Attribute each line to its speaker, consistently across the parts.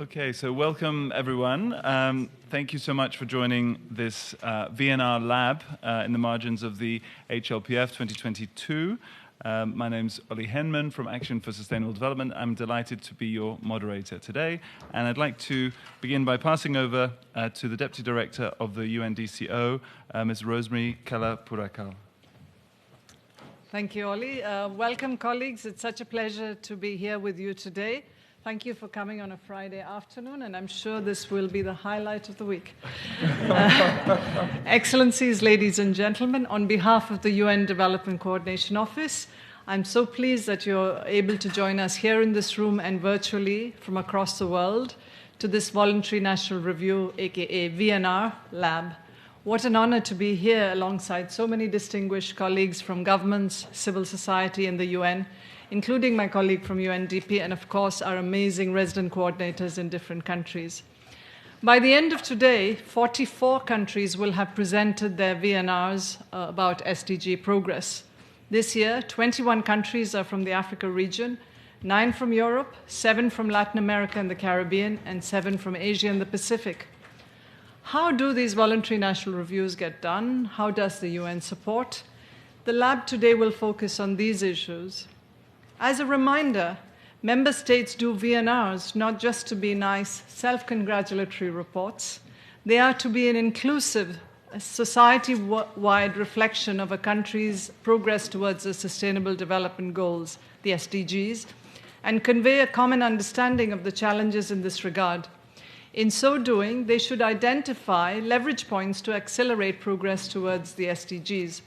Speaker 1: Okay, so welcome everyone. Thank you so much for joining this VNR lab in the margins of the HLPF 2022. My name's Ollie Henman from Action for Sustainable Development. I'm delighted to be your moderator today. And I'd like to begin by passing over to the Deputy Director of the UNDCO, Ms. Rosemary Keller-Purakal.
Speaker 2: Thank you, Ollie. Welcome, colleagues. It's such a pleasure to be here with you today. Thank you for coming on a Friday afternoon, and I'm sure this will be the highlight of the week. Excellencies, ladies and gentlemen, on behalf of the UN Development Coordination Office, I'm so pleased that you're able to join us here in this room and virtually from across the world to this Voluntary National Review, aka VNR lab. What an honor to be here alongside so many distinguished colleagues from governments, civil society, and the UN, including my colleague from UNDP, and of course our amazing resident coordinators in different countries. By the end of today, 44 countries will have presented their VNRs about SDG progress. This year, 21 countries are from the Africa region, 9 from Europe, 7 from Latin America and the Caribbean, and 7 from Asia and the Pacific. How do these voluntary national reviews get done? How does the UN support? The lab today will focus on these issues. As a reminder, member states do VNRs not just to be nice, self-congratulatory reports. They are to be an inclusive, society-wide reflection of a country's progress towards the Sustainable Development Goals, the SDGs, and convey a common understanding of the challenges in this regard. In so doing, they should identify leverage points to accelerate progress towards the SDGs.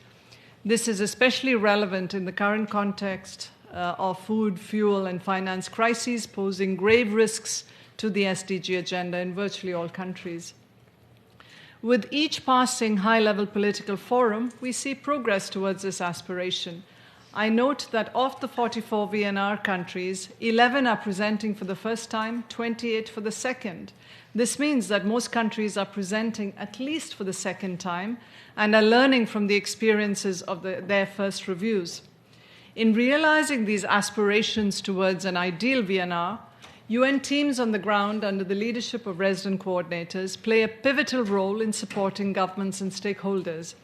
Speaker 2: This is especially relevant in the current context of food, fuel, and finance crises, posing grave risks to the SDG agenda in virtually all countries. With each passing high-level political forum, we see progress towards this aspiration. I note that of the 44 VNR countries, 11 are presenting for the first time, 28 for the second. This means that most countries are presenting at least for the second time and are learning from the experiences of their first reviews. In realizing these aspirations towards an ideal VNR, UN teams on the ground under the leadership of resident coordinators play a pivotal role in supporting governments and stakeholders.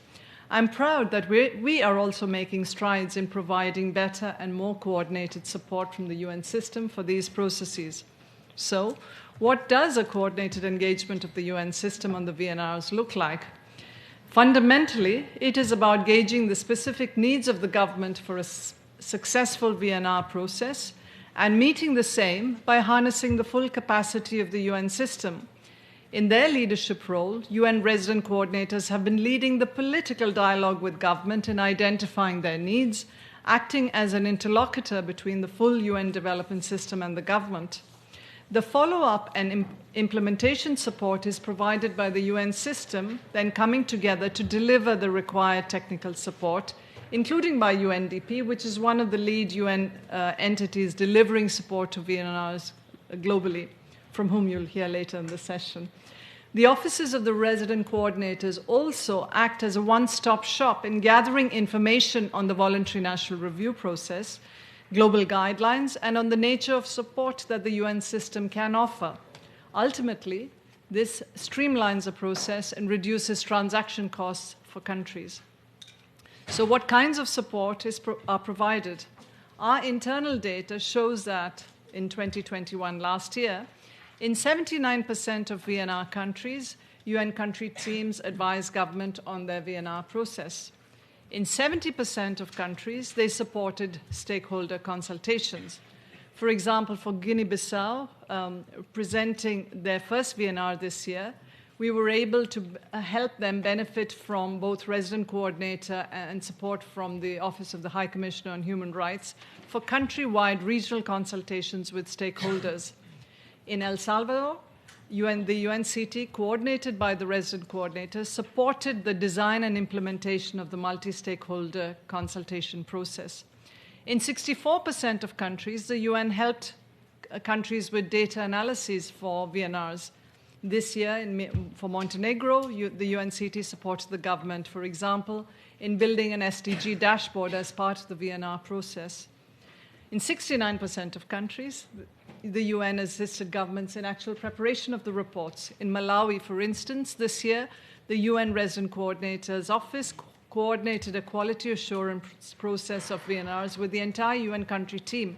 Speaker 2: I'm proud that we are also making strides in providing better and more coordinated support from the UN system for these processes. So, what does a coordinated engagement of the UN system on the VNRs look like? Fundamentally, it is about gauging the specific needs of the government for a successful VNR process and meeting the same by harnessing the full capacity of the UN system. In their leadership role, UN resident coordinators have been leading the political dialogue with government in identifying their needs, acting as an interlocutor between the full UN development system and the government. The follow-up and implementation support is provided by the UN system, then coming together to deliver the required technical support, including by UNDP, which is one of the lead UN entities delivering support to VNRs globally, from whom you'll hear later in the session. The offices of the resident coordinators also act as a one-stop shop in gathering information on the voluntary national review process, global guidelines, and on the nature of support that the UN system can offer. Ultimately, this streamlines the process and reduces transaction costs for countries. So what kinds of support are provided? Our internal data shows that in 2021, last year, in 79% of VNR countries, UN country teams advise government on their VNR process. In 70% of countries, they supported stakeholder consultations. For example, for Guinea-Bissau, presenting their first VNR this year, we were able to help them benefit from both resident coordinator and support from the Office of the High Commissioner on Human Rights for country-wide regional consultations with stakeholders. In El Salvador, the UNCT, coordinated by the resident coordinators, supported the design and implementation of the multi-stakeholder consultation process. In 64% of countries, the UN helped countries with data analyses for VNRs. This year, for Montenegro, the UNCT supported the government, for example, in building an SDG dashboard as part of the VNR process. In 69% of countries, the UN assisted governments in actual preparation of the reports. In Malawi, for instance, this year, the UN Resident Coordinator's Office coordinated a quality assurance process of VNRs with the entire UN country team,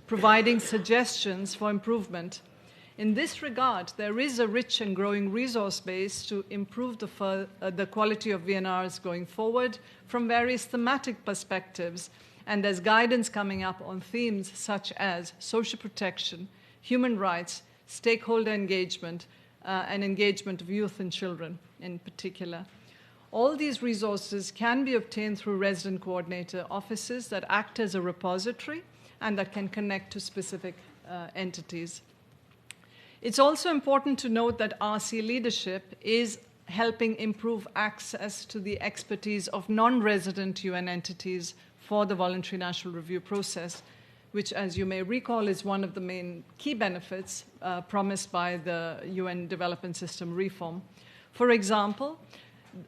Speaker 2: providing suggestions for improvement. In this regard, there is a rich and growing resource base to improve the quality of VNRs going forward from various thematic perspectives, and there's guidance coming up on themes such as social protection, human rights, stakeholder engagement, and engagement of youth and children in particular. All these resources can be obtained through resident coordinator offices that act as a repository and that can connect to specific entities. It's also important to note that RC leadership is helping improve access to the expertise of non-resident UN entities for the voluntary national review process, which, as you may recall, is one of the main key benefits promised by the UN development system reform. For example,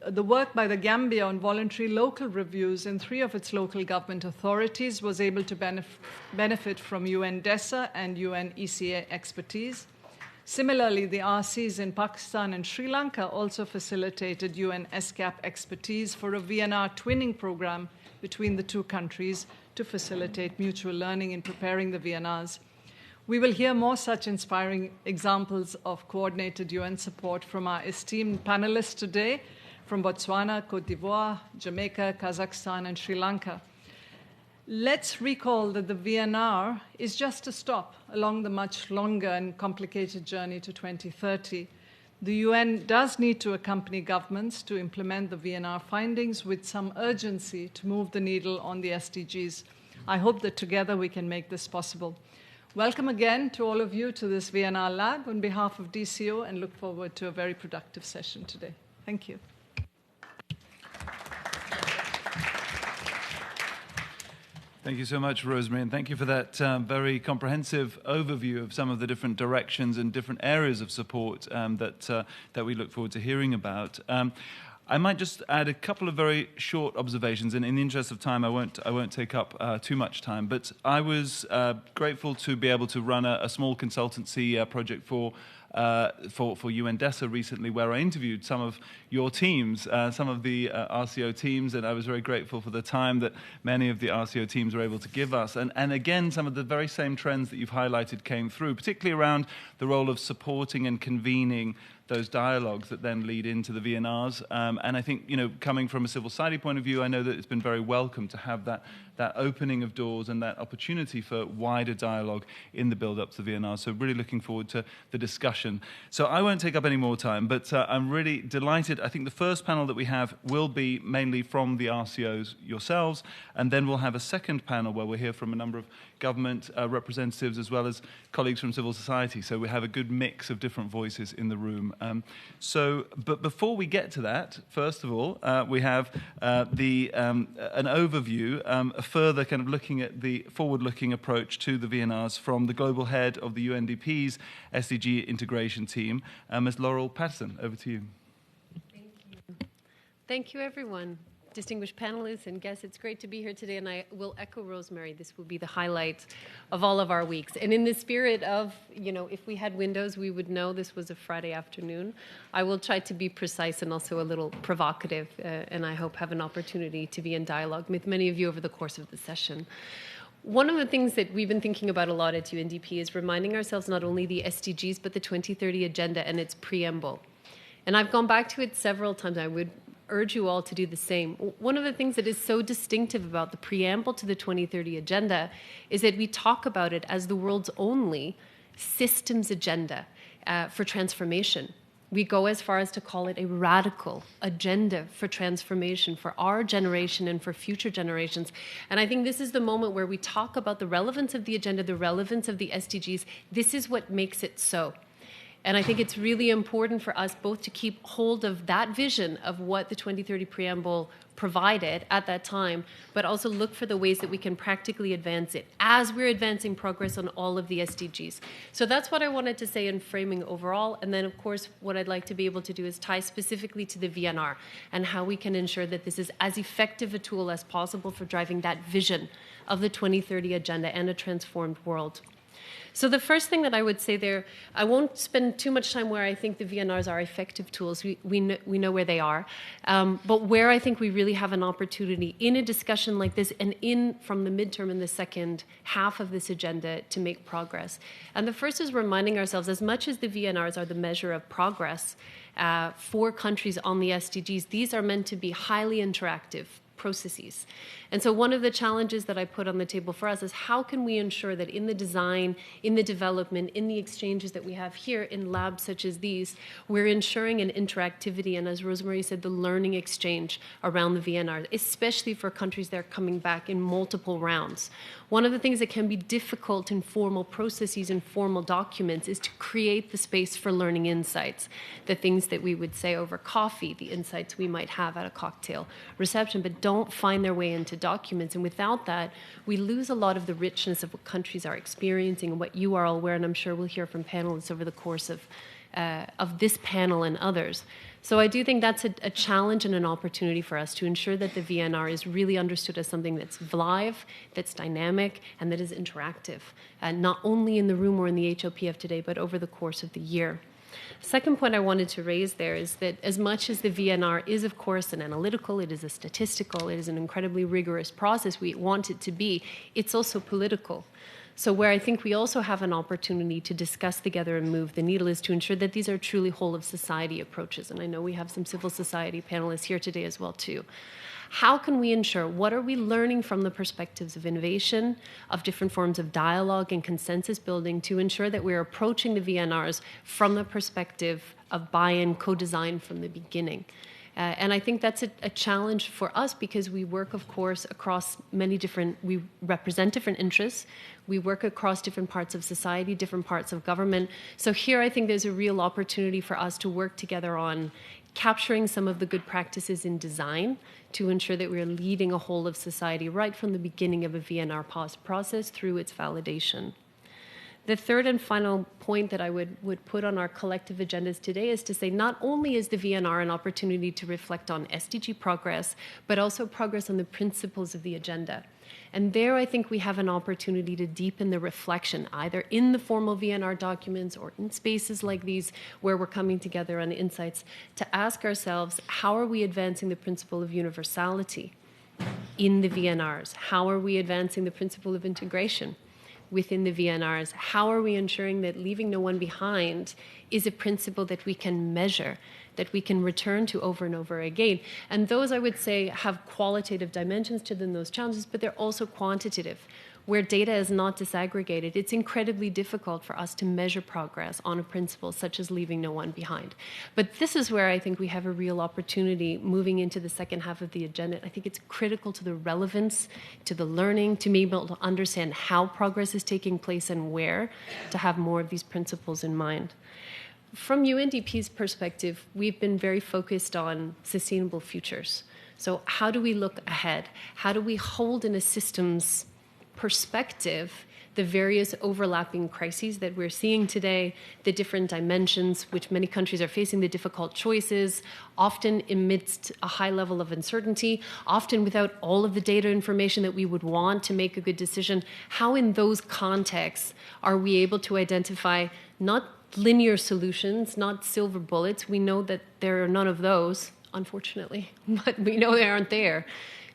Speaker 2: the work by the Gambia on voluntary local reviews in 3 of its local government authorities was able to benefit from UN DESA and UN ECA expertise. Similarly, the RCs in Pakistan and Sri Lanka also facilitated UN SCAP expertise for a VNR twinning program between the 2 countries to facilitate mutual learning in preparing the VNRs. We will hear more such inspiring examples of coordinated UN support from our esteemed panelists today from Botswana, Cote d'Ivoire, Jamaica, Kazakhstan, and Sri Lanka. Let's recall that the VNR is just a stop along the much longer and complicated journey to 2030. The UN does need to accompany governments to implement the VNR findings with some urgency to move the needle on the SDGs. I hope that together we can make this possible. Welcome again to all of you to this VNR Lab on behalf of DCO, and look forward to a very productive session today. Thank you.
Speaker 1: Thank you so much, Rosemary, and thank you for that very comprehensive overview of some of the different directions and different areas of support that we look forward to hearing about. I might just add a couple of very short observations, and in the interest of time, I won't take up too much time. But I was grateful to be able to run a small consultancy project for UN DESA recently, where I interviewed some of your teams, some of the RCO teams, and I was very grateful for the time that many of the RCO teams were able to give us. And again, some of the very same trends that you've highlighted came through, particularly around the role of supporting and convening those dialogues that then lead into the VNRs. And I think, coming from a civil society point of view, I know that it's been very welcome to have that opening of doors and that opportunity for wider dialogue in the build-up to the VNR. So really looking forward to the discussion. So I won't take up any more time, but I'm really delighted. I think the first panel that we have will be mainly from the RCOs yourselves, and then we'll have a second panel where we'll hear from a number of government representatives as well as colleagues from civil society. So we have a good mix of different voices in the room. But before we get to that, first of all, we have an overview, a further kind of looking at the forward-looking approach to the VNRs from the global head of the UNDP's SDG integration team, Ms. Laurel Patterson. Over to you.
Speaker 3: Thank you. Thank you, everyone. Distinguished panelists and guests, it's great to be here today, and I will echo Rosemary. This will be the highlight of all of our weeks. And in the spirit of, if we had windows, we would know this was a Friday afternoon. I will try to be precise and also a little provocative, and I hope have an opportunity to be in dialogue with many of you over the course of the session. One of the things that we've been thinking about a lot at UNDP is reminding ourselves not only the SDGs, but the 2030 Agenda and its preamble. And I've gone back to it several times. I would urge you all to do the same. One of the things that is so distinctive about the preamble to the 2030 Agenda is that we talk about it as the world's only systems agenda for transformation. We go as far as to call it a radical agenda for transformation for our generation and for future generations. And I think this is the moment where we talk about the relevance of the agenda, the relevance of the SDGs. This is what makes it so. And I think it's really important for us both to keep hold of that vision of what the 2030 preamble provided at that time, but also look for the ways that we can practically advance it as we're advancing progress on all of the SDGs. So that's what I wanted to say in framing overall. And then, of course, what I'd like to be able to do is tie specifically to the VNR and how we can ensure that this is as effective a tool as possible for driving that vision of the 2030 Agenda and a transformed world. So the first thing that I would say there, I won't spend too much time where I think the VNRs are effective tools. We know where they are. But where I think we really have an opportunity in a discussion like this and from the midterm in the second half of this agenda to make progress. And the first is reminding ourselves, as much as the VNRs are the measure of progress for countries on the SDGs, these are meant to be highly interactive processes. And so one of the challenges that I put on the table for us is how can we ensure that in the design, in the development, in the exchanges that we have here in labs such as these, we're ensuring an interactivity and, as Rosemary said, the learning exchange around the VNR, especially for countries that are coming back in multiple rounds. One of the things that can be difficult in formal processes and formal documents is to create the space for learning insights, the things that we would say over coffee, the insights we might have at a cocktail reception, but don't find their way into documents. And without that, we lose a lot of the richness of what countries are experiencing and what you are all aware, and I'm sure we'll hear from panelists over the course of this panel and others. So I do think that's a challenge and an opportunity for us to ensure that the VNR is really understood as something that's live, that's dynamic, and that is interactive, not only in the room or in the HLPF today, but over the course of the year. Second point I wanted to raise there is that as much as the VNR is, of course, an analytical, it is a statistical, it is an incredibly rigorous process we want it to be, it's also political. So where I think we also have an opportunity to discuss together and move the needle is to ensure that these are truly whole-of-society approaches. And I know we have some civil society panelists here today as well, too. How can we ensure, what are we learning from the perspectives of innovation, of different forms of dialogue and consensus building to ensure that we're approaching the VNRs from the perspective of buy-in, co-design from the beginning? And I think that's a challenge for us because we work, of course, across we represent different interests. We work across different parts of society, different parts of government. So here I think there's a real opportunity for us to work together on capturing some of the good practices in design to ensure that we're leading a whole of society right from the beginning of a VNR process through its validation. The third and final point that I would put on our collective agendas today is to say not only is the VNR an opportunity to reflect on SDG progress, but also progress on the principles of the agenda. And there I think we have an opportunity to deepen the reflection, either in the formal VNR documents or in spaces like these where we're coming together on insights, to ask ourselves, how are we advancing the principle of universality in the VNRs? How are we advancing the principle of integration within the VNRs? How are we ensuring that leaving no one behind is a principle that we can measure, that we can return to over and over again? And those, I would say, have qualitative dimensions to them, those challenges, but they're also quantitative. Where data is not disaggregated, it's incredibly difficult for us to measure progress on a principle such as leaving no one behind. But this is where I think we have a real opportunity moving into the second half of the agenda. I think it's critical to the relevance, to the learning, to be able to understand how progress is taking place and where, to have more of these principles in mind. From UNDP's perspective, we've been very focused on sustainable futures. So how do we look ahead? How do we hold in a systems perspective the various overlapping crises that we're seeing today, the different dimensions which many countries are facing, the difficult choices, often amidst a high level of uncertainty, often without all of the data information that we would want to make a good decision? How in those contexts are we able to identify not linear solutions, not silver bullets? We know that there are none of those, unfortunately, but we know they aren't there.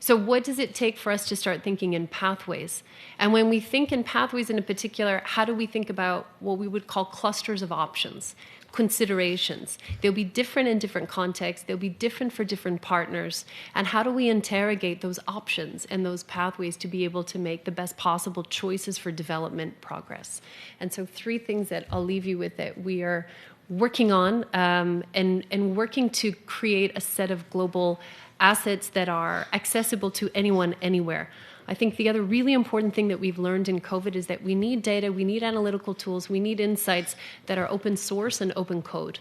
Speaker 3: So what does it take for us to start thinking in pathways? And when we think in pathways in particular, how do we think about what we would call clusters of options, considerations? They'll be different in different contexts. They'll be different for different partners. And how do we interrogate those options and those pathways to be able to make the best possible choices for development progress? And so 3 things that I'll leave you with that we are working on and working to create a set of global assets that are accessible to anyone, anywhere. I think the other really important thing that we've learned in COVID is that we need data, we need analytical tools, we need insights that are open source and open code.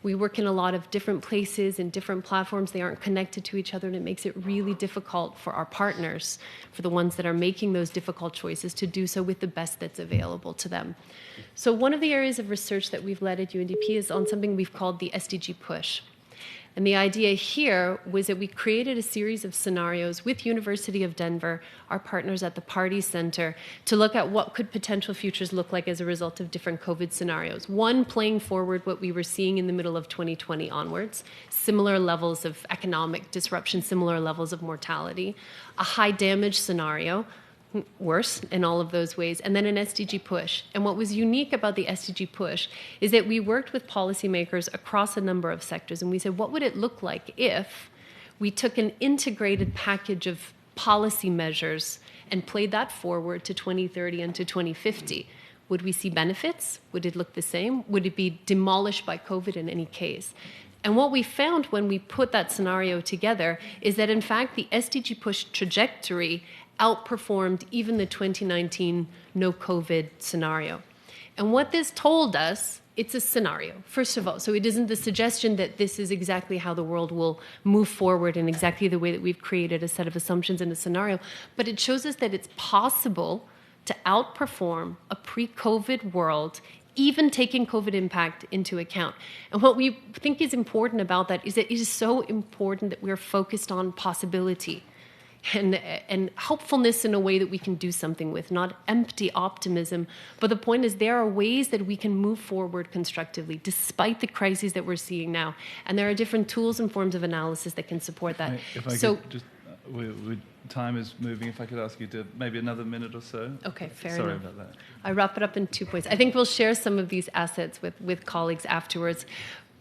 Speaker 3: We work in a lot of different places and different platforms. They aren't connected to each other, and it makes it really difficult for our partners, for the ones that are making those difficult choices, to do so with the best that's available to them. So one of the areas of research that we've led at UNDP is on something we've called the SDG push. And the idea here was that we created a series of scenarios with University of Denver, our partners at the Party Center, to look at what could potential futures look like as a result of different COVID scenarios. One, playing forward what we were seeing in the middle of 2020 onwards, similar levels of economic disruption, similar levels of mortality, a high damage scenario, worse in all of those ways, and then an SDG push. And what was unique about the SDG push is that we worked with policymakers across a number of sectors, and we said, what would it look like if we took an integrated package of policy measures and played that forward to 2030 and to 2050? Would we see benefits? Would it look the same? Would it be demolished by COVID in any case? And what we found when we put that scenario together is that, in fact, the SDG push trajectory outperformed even the 2019 no COVID scenario. And what this told us, it's a scenario, first of all. So it isn't the suggestion that this is exactly how the world will move forward in exactly the way that we've created a set of assumptions in a scenario, but it shows us that it's possible to outperform a pre-COVID world, even taking COVID impact into account. And what we think is important about that is that it is so important that we're focused on possibility and hopefulness in a way that we can do something with, not empty optimism. But the point is there are ways that we can move forward constructively despite the crises that we're seeing now. And there are different tools and forms of analysis that can support that.
Speaker 1: If I could just, time is moving. If I could ask you to maybe another minute or so.
Speaker 3: Okay, fair enough.
Speaker 1: Sorry about that.
Speaker 3: I wrap it up in 2 points. I think we'll share some of these assets with colleagues afterwards.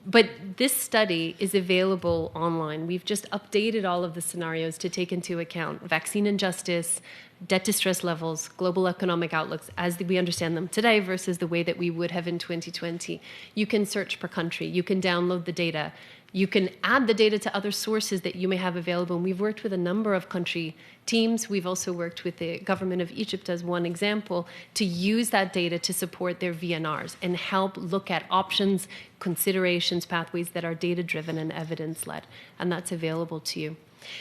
Speaker 3: But this study is available online. We've just updated all of the scenarios to take into account vaccine injustice, debt distress levels, global economic outlooks as we understand them today versus the way that we would have in 2020. You can search per country. You can download the data. You can add the data to other sources that you may have available. And we've worked with a number of country teams. We've also worked with the government of Egypt as one example to use that data to support their VNRs and help look at options, considerations, pathways that are data-driven and evidence-led. And that's available to you.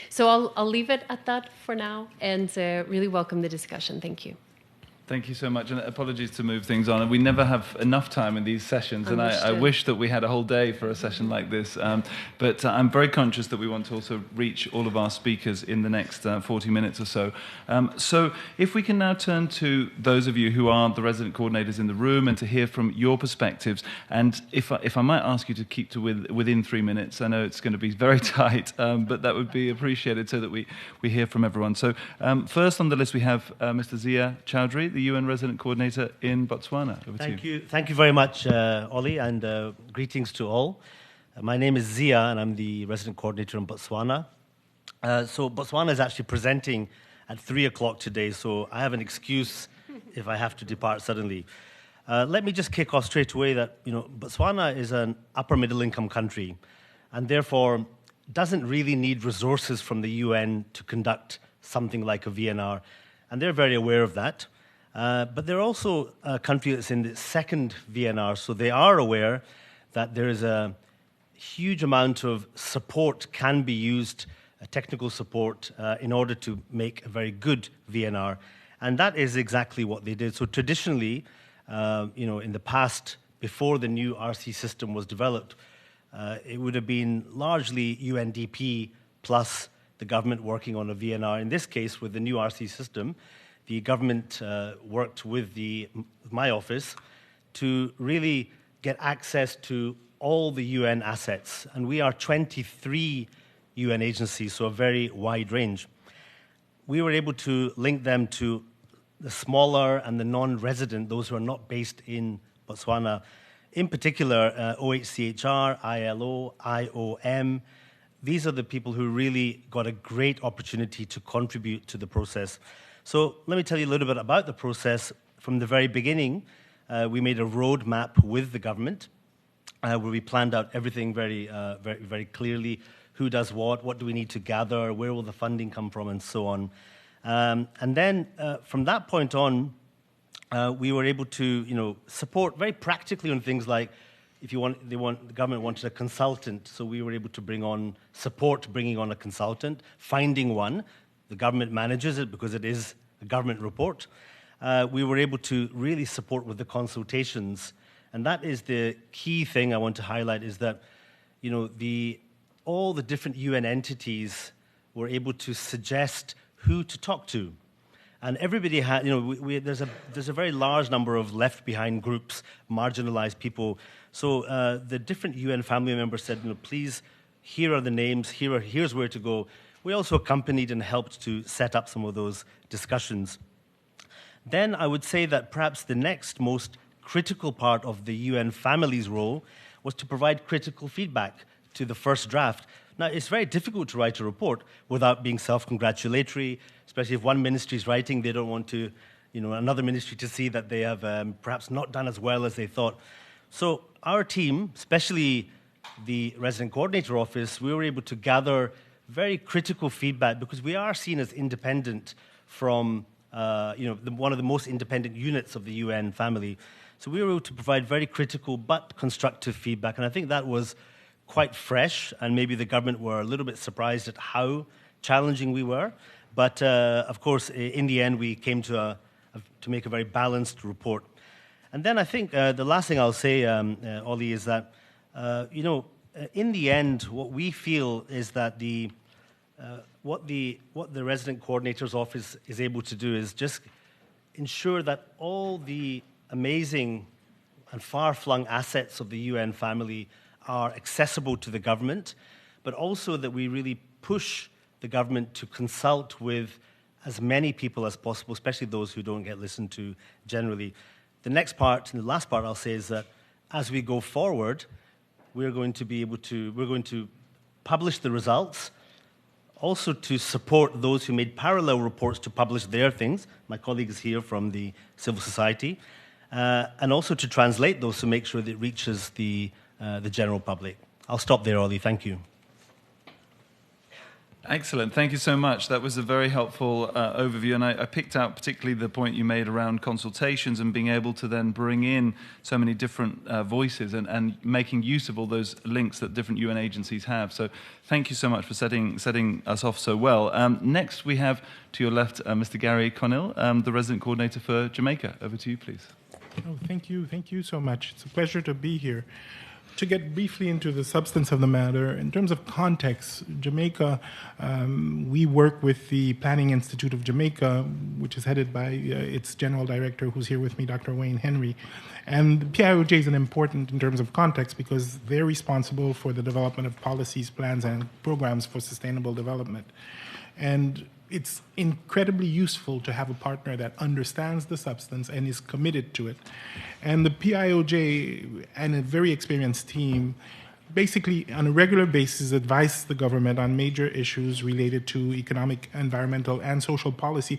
Speaker 3: So I'll leave it at that for now and really welcome the discussion. Thank you.
Speaker 1: Thank you so much, and apologies to move things on. We never have enough time in these sessions, and I wish that we had a whole day for a session like this. But I'm very conscious that we want to also reach all of our speakers in the next 40 minutes or so. So if we can now turn to those of you who are the resident coordinators in the room and to hear from your perspectives. And if I might ask you to keep to within 3 minutes, I know it's going to be very tight, but that would be appreciated so that we hear from everyone. So first on the list we have Mr. Zia Chowdhury, the UN Resident Coordinator in Botswana. Over to you.
Speaker 4: Thank you very much, Ollie, and greetings to all. My name is Zia, and I'm the Resident Coordinator in Botswana. So Botswana is actually presenting at 3 o'clock today, so I have an excuse if I have to depart suddenly. Let me just kick off straight away that Botswana is an upper middle income country, and therefore doesn't really need resources from the UN to conduct something like a VNR, and they're very aware of that. But they're also a country that's in the second VNR, so they are aware that there is a huge amount of support can be used, technical support, in order to make a very good VNR. And that is exactly what they did. So traditionally, in the past, before the new RC system was developed, it would have been largely UNDP plus the government working on a VNR. In this case, with the new RC system, the government worked with my office to really get access to all the UN assets. And we are 23 UN agencies, so a very wide range. We were able to link them to the smaller and the non-resident, those who are not based in Botswana. In particular, OHCHR, ILO, IOM. These are the people who really got a great opportunity to contribute to the process. So let me tell you a little bit about the process. From the very beginning, we made a roadmap with the government where we planned out everything very, very clearly. Who does what do we need to gather, where will the funding come from, and so on. And then from that point on, we were able to support very practically on things like the government wanted a consultant, so we were able to bring on support, bringing on a consultant, finding one. The government manages it because it is a government report. We were able to really support with the consultations. And that is the key thing I want to highlight is that, the all the different UN entities were able to suggest who to talk to. And everybody had, there's a very large number of left behind groups, marginalized people. So the different UN family members said, please, here are the names, here's where to go. We also accompanied and helped to set up some of those discussions. Then I would say that perhaps the next most critical part of the UN family's role was to provide critical feedback to the first draft. Now, it's very difficult to write a report without being self-congratulatory, especially if one ministry is writing, they don't want to, another ministry to see that they have perhaps not done as well as they thought. So our team, especially the resident coordinator office, we were able to gather very critical feedback because we are seen as independent from, one of the most independent units of the UN family. So we were able to provide very critical but constructive feedback, and I think that was quite fresh, and maybe the government were a little bit surprised at how challenging we were. But of course, in the end, we came to make a very balanced report. And then I think the last thing I'll say, Ollie, is that in the end, what we feel is that what the resident coordinator's office is able to do is just ensure that all the amazing and far-flung assets of the UN family are accessible to the government, but also that we really push the government to consult with as many people as possible, especially those who don't get listened to generally. The next part, and the last part I'll say, is that as we go forward, we're going to publish the results, also to support those who made parallel reports to publish their things. My colleague is here from the civil society, and also to translate those to make sure that it reaches the general public. I'll stop there, Ollie. Thank you.
Speaker 1: Excellent. Thank you so much. That was a very helpful overview, and I picked out particularly the point you made around consultations and being able to then bring in so many different voices and making use of all those links that different UN agencies have. So thank you so much for setting us off so well. Next, we have, to your left, Mr. Garry Conille, the resident coordinator for Jamaica. Over to you, please.
Speaker 5: Oh, thank you. Thank you so much. It's a pleasure to be here. To get briefly into the substance of the matter, in terms of context, Jamaica, we work with the Planning Institute of Jamaica, which is headed by its general director, who's here with me, Dr. Wayne Henry. And the PIOJ is important in terms of context because they're responsible for the development of policies, plans, and programs for sustainable development. And it's incredibly useful to have a partner that understands the substance and is committed to it. And the PIOJ and a very experienced team basically on a regular basis advise the government on major issues related to economic, environmental, and social policy,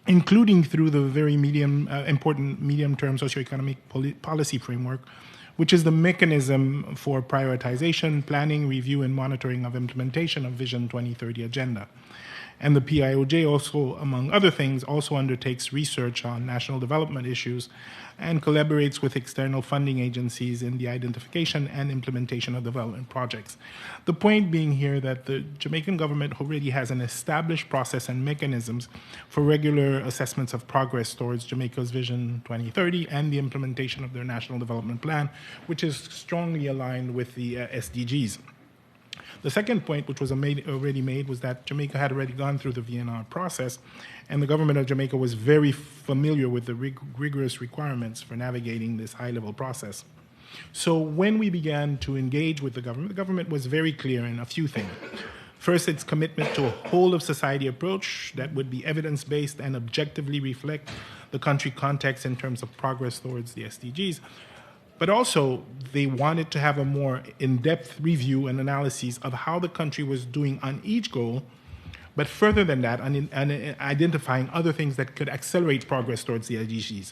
Speaker 5: including through the very important medium-term socioeconomic policy framework, which is the mechanism for prioritization, planning, review, and monitoring of implementation of Vision 2030 agenda. And the PIOJ also, among other things, also undertakes research on national development issues and collaborates with external funding agencies in the identification and implementation of development projects. The point being here that the Jamaican government already has an established process and mechanisms for regular assessments of progress towards Jamaica's Vision 2030 and the implementation of their National Development Plan, which is strongly aligned with the SDGs. The second point, which was already made, was that Jamaica had already gone through the VNR process, and the government of Jamaica was very familiar with the rigorous requirements for navigating this high-level process. So when we began to engage with the government was very clear in a few things. First, its commitment to a whole-of-society approach that would be evidence-based and objectively reflect the country context in terms of progress towards the SDGs. But also, they wanted to have a more in-depth review and analysis of how the country was doing on each goal, but further than that, and identifying other things that could accelerate progress towards the SDGs.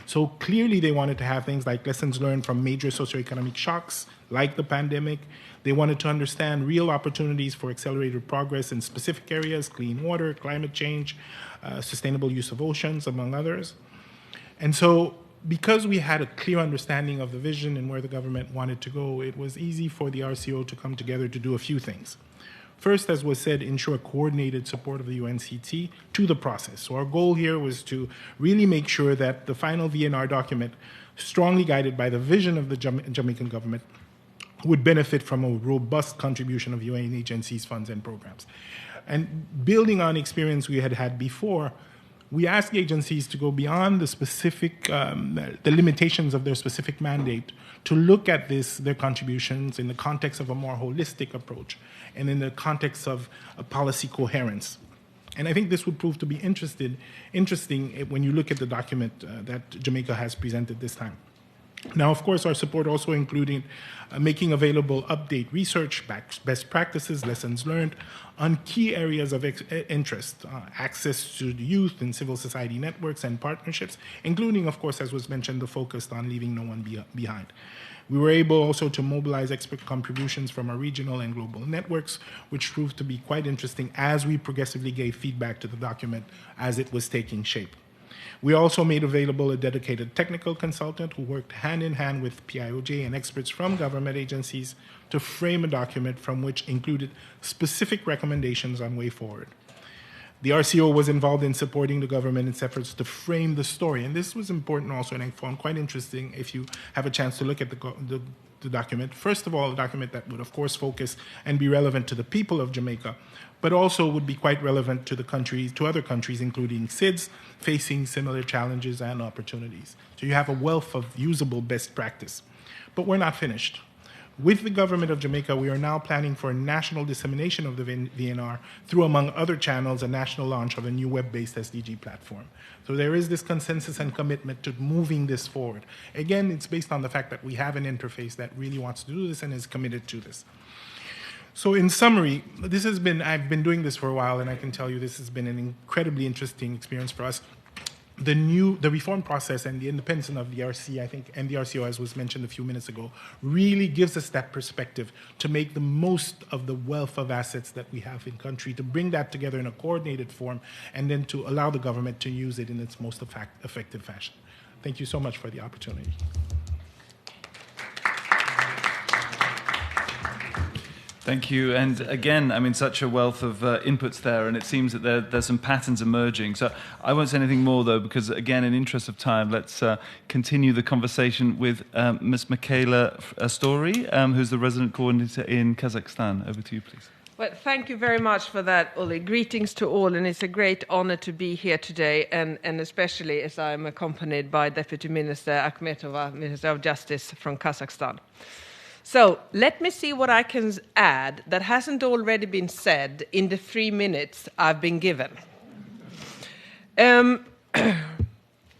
Speaker 5: So clearly, they wanted to have things like lessons learned from major socioeconomic shocks, like the pandemic. They wanted to understand real opportunities for accelerated progress in specific areas, clean water, climate change, sustainable use of oceans, among others. And so, because we had a clear understanding of the vision and where the government wanted to go, it was easy for the RCO to come together to do a few things. First, as was said, ensure coordinated support of the UNCT to the process. So our goal here was to really make sure that the final VNR document, strongly guided by the vision of the Jamaican government, would benefit from a robust contribution of UN agencies, funds, and programs. And building on experience we had had before, we asked agencies to go beyond the specific, the limitations of their specific mandate, to look at their contributions in the context of a more holistic approach and in the context of policy coherence. And I think this would prove to be interesting when you look at the document that Jamaica has presented this time. Now, of course, our support also included making available update research, best practices, lessons learned on key areas of interest, access to the youth and civil society networks and partnerships, including, of course, as was mentioned, the focus on leaving no one behind. We were able also to mobilize expert contributions from our regional and global networks, which proved to be quite interesting as we progressively gave feedback to the document as it was taking shape. We also made available a dedicated technical consultant who worked hand in hand with PIOJ and experts from government agencies to frame a document from which included specific recommendations on way forward. The RCO was involved in supporting the government in its efforts to frame the story, and this was important also, and I found quite interesting if you have a chance to look at the document. First of all, a document that would, of course, focus and be relevant to the people of Jamaica, but also would be quite relevant to other countries, including SIDS, facing similar challenges and opportunities. So you have a wealth of usable best practice. But we're not finished. With the government of Jamaica, we are now planning for a national dissemination of the VNR through, among other channels, a national launch of a new web-based SDG platform. So there is this consensus and commitment to moving this forward. Again, it's based on the fact that we have an interface that really wants to do this and is committed to this. So in summary, I've been doing this for a while, and I can tell you this has been an incredibly interesting experience for us. The reform process and the independence of the RC, I think, and the RCO, as was mentioned a few minutes ago, really gives us that perspective to make the most of the wealth of assets that we have in country, to bring that together in a coordinated form, and then to allow the government to use it in its most effective fashion. Thank you so much for the opportunity.
Speaker 1: Thank you. And again, I mean, such a wealth of inputs there, and it seems that there's some patterns emerging. So I won't say anything more, though, because, again, in interest of time, let's continue the conversation with Ms. Michaela Story, who's the resident coordinator in Kazakhstan. Over to you, please.
Speaker 6: Well, thank you very much for that, Uli. Greetings to all, and it's a great honor to be here today, and especially as I'm accompanied by Deputy Minister Akhmetova, Minister of Justice from Kazakhstan. So let me see what I can add that hasn't already been said in the 3 minutes I've been given.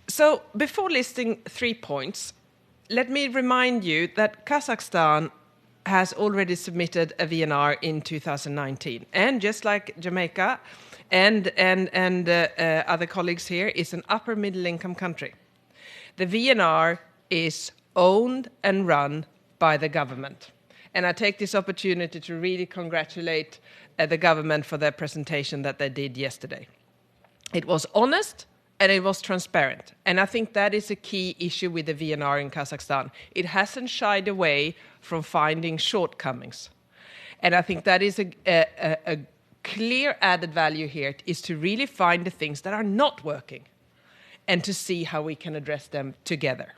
Speaker 6: So before listing 3 points, let me remind you that Kazakhstan has already submitted a VNR in 2019. And just like Jamaica and other colleagues here, is an upper middle income country. The VNR is owned and run by the government. And I take this opportunity to really congratulate the government for their presentation that they did yesterday. It was honest and it was transparent. And I think that is a key issue with the VNR in Kazakhstan. It hasn't shied away from finding shortcomings. And I think that is a clear added value here, is to really find the things that are not working and to see how we can address them together.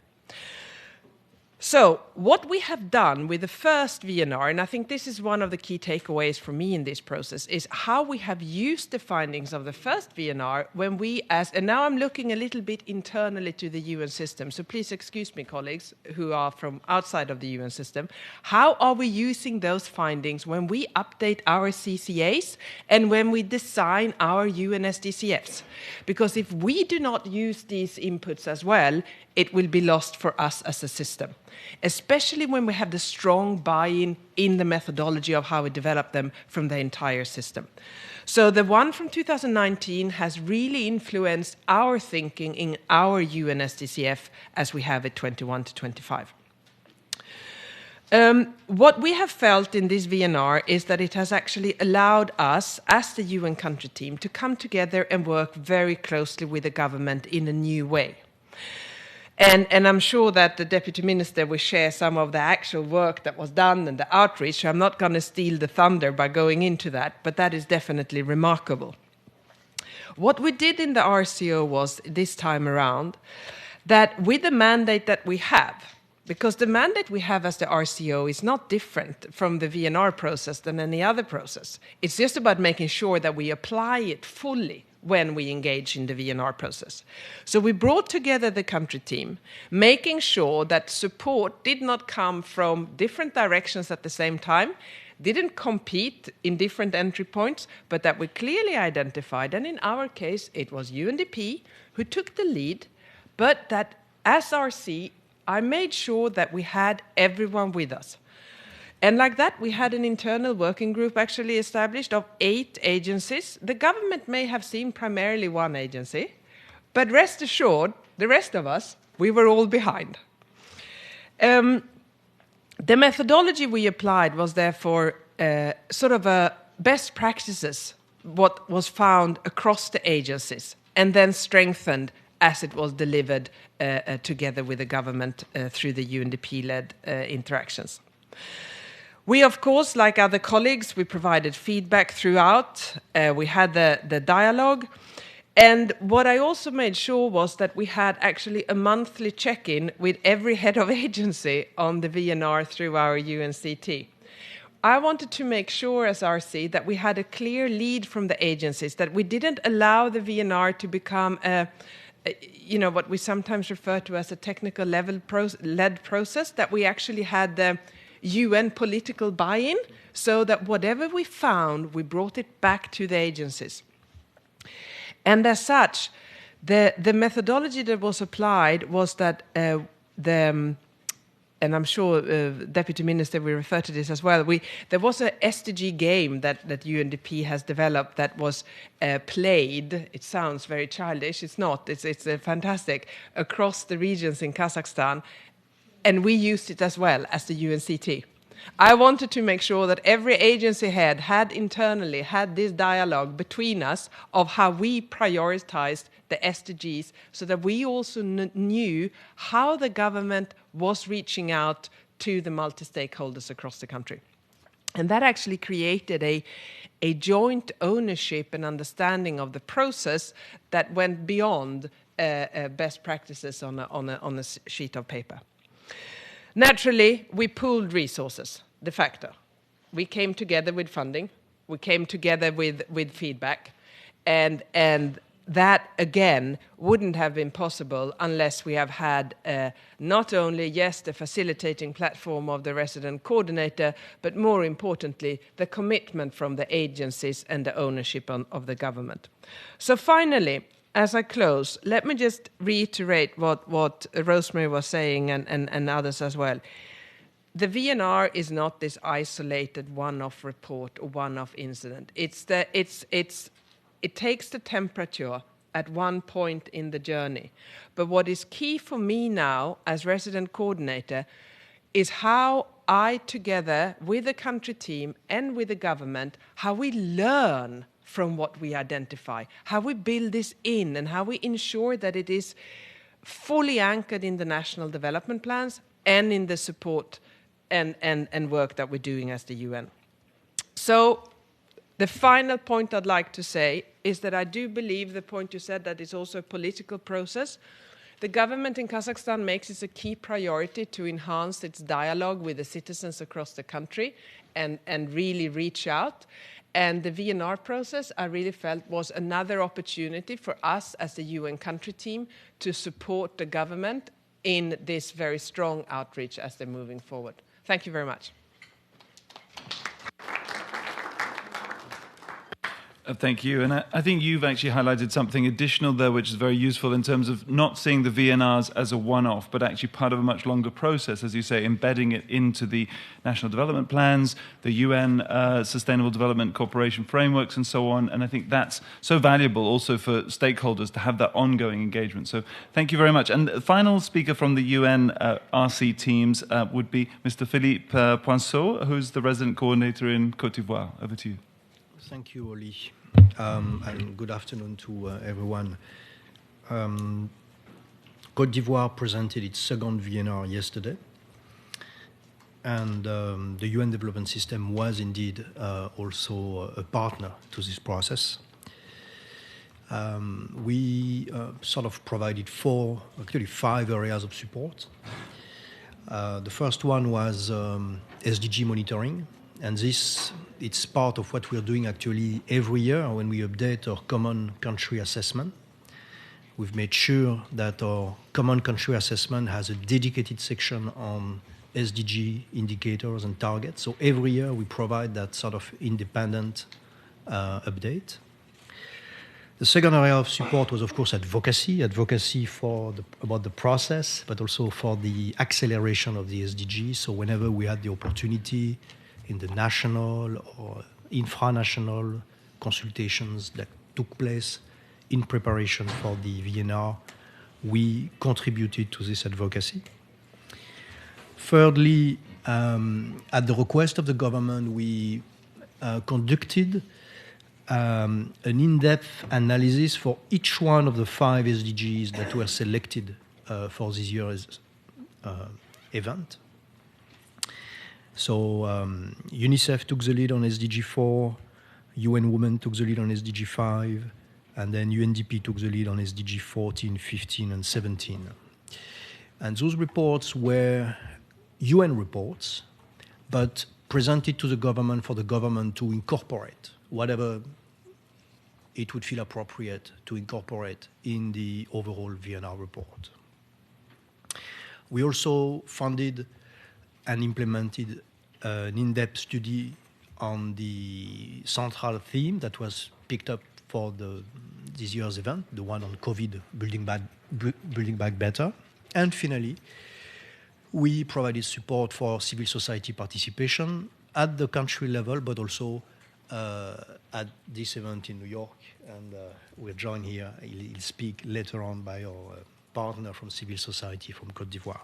Speaker 6: So what we have done with the first VNR, and I think this is one of the key takeaways for me in this process, is how we have used the findings of the first VNR when we, and now I'm looking a little bit internally to the UN system, so please excuse me, colleagues who are from outside of the UN system, how are we using those findings when we update our CCAs and when we design our UN SDCFs? Because if we do not use these inputs as well, it will be lost for us as a system, especially when we have the strong buy-in in the methodology of how we develop them from the entire system. So the one from 2019 has really influenced our thinking in our UN SDCF as we have it 21 to 25. What we have felt in this VNR is that it has actually allowed us, as the UN country team, to come together and work very closely with the government in a new way. And I'm sure that the Deputy Minister will share some of the actual work that was done and the outreach, so I'm not going to steal the thunder by going into that, but that is definitely remarkable. What we did in the RCO was, this time around, that with the mandate that we have, because the mandate we have as the RCO is not different from the VNR process than any other process. It's just about making sure that we apply it fully when we engage in the VNR process. So we brought together the country team, making sure that support did not come from different directions at the same time, didn't compete in different entry points, but that we clearly identified, and in our case, it was UNDP who took the lead, but that as RC, I made sure that we had everyone with us. And like that, we had an internal working group actually established of 8 agencies. The government may have seen primarily one agency, but rest assured, the rest of us, we were all behind. The methodology we applied was therefore sort of a best practices, what was found across the agencies, and then strengthened as it was delivered together with the government through the UNDP-led interactions. We, of course, like other colleagues, we provided feedback throughout. We had the dialogue. And what I also made sure was that we had actually a monthly check-in with every head of agency on the VNR through our UNCT. I wanted to make sure as RC that we had a clear lead from the agencies, that we didn't allow the VNR to become what we sometimes refer to as a technical level-led process, that we actually had the UN political buy-in, so that whatever we found, we brought it back to the agencies. And as such, the methodology that was applied was that and I'm sure Deputy Minister will refer to this as well, there was a SDG game that UNDP has developed that was played. It sounds very childish, it's not, it's fantastic, across the regions in Kazakhstan, and we used it as well as the UNCT. I wanted to make sure that every agency head had internally had this dialogue between us of how we prioritized the SDGs, so that we also knew how the government was reaching out to the multi-stakeholders across the country. And that actually created a joint ownership and understanding of the process that went beyond best practices on a sheet of paper. Naturally, we pooled resources, de facto. We came together with funding, we came together with feedback, and that, again, wouldn't have been possible unless we have had not only, yes, the facilitating platform of the resident coordinator, but more importantly, the commitment from the agencies and the ownership of the government. So finally, as I close, let me just reiterate what Rosemary was saying and others as well. The VNR is not this isolated one-off report or one-off incident. It takes the temperature at one point in the journey. But what is key for me now as resident coordinator is how I, together with the country team and with the government, how we learn from what we identify, how we build this in, and how we ensure that it is fully anchored in the national development plans and in the support and work that we're doing as the UN. So the final point I'd like to say is that I do believe the point you said, that it's also a political process. The government in Kazakhstan makes it a key priority to enhance its dialogue with the citizens across the country and really reach out. And the VNR process, I really felt, was another opportunity for us as the UN country team to support the government in this very strong outreach as they're moving forward. Thank you very much.
Speaker 1: Thank you. And I think you've actually highlighted something additional there, which is very useful in terms of not seeing the VNRs as a one-off, but actually part of a much longer process, as you say, embedding it into the national development plans, the UN Sustainable Development Cooperation frameworks, and so on. And I think that's so valuable also for stakeholders to have that ongoing engagement. So thank you very much. And the final speaker from the UN RC teams would be Mr. Philippe Poinceau, who's the resident coordinator in Cote d'Ivoire. Over to you.
Speaker 7: Thank you, Oli, and good afternoon to everyone. Cote d'Ivoire presented its second VNR yesterday, and the UN Development System was indeed also a partner to this process. We sort of provided 5 areas of support. The first one was SDG monitoring, and it's part of what we're doing actually every year when we update our common country assessment. We've made sure that our common country assessment has a dedicated section on SDG indicators and targets. So every year we provide that sort of independent update. The second area of support was, of course, advocacy about the process, but also for the acceleration of the SDGs. So whenever we had the opportunity in the national or infranational consultations that took place in preparation for the VNR, we contributed to this advocacy. Thirdly, at the request of the government, we conducted an in-depth analysis for each one of the 5 SDGs that were selected for this year's event. So UNICEF took the lead on SDG 4, UN Women took the lead on SDG 5, and then UNDP took the lead on SDG 14, 15, and 17. And those reports were UN reports, but presented to the government for the government to incorporate whatever it would feel appropriate to incorporate in the overall VNR report. We also funded and implemented an in-depth study on the central theme that was picked up for this year's event, the one on COVID, Building Back Better. And finally, we provided support for civil society participation at the country level, but also at this event in New York. And we're joined here, he'll speak later on by our partner from civil society from Cote d'Ivoire.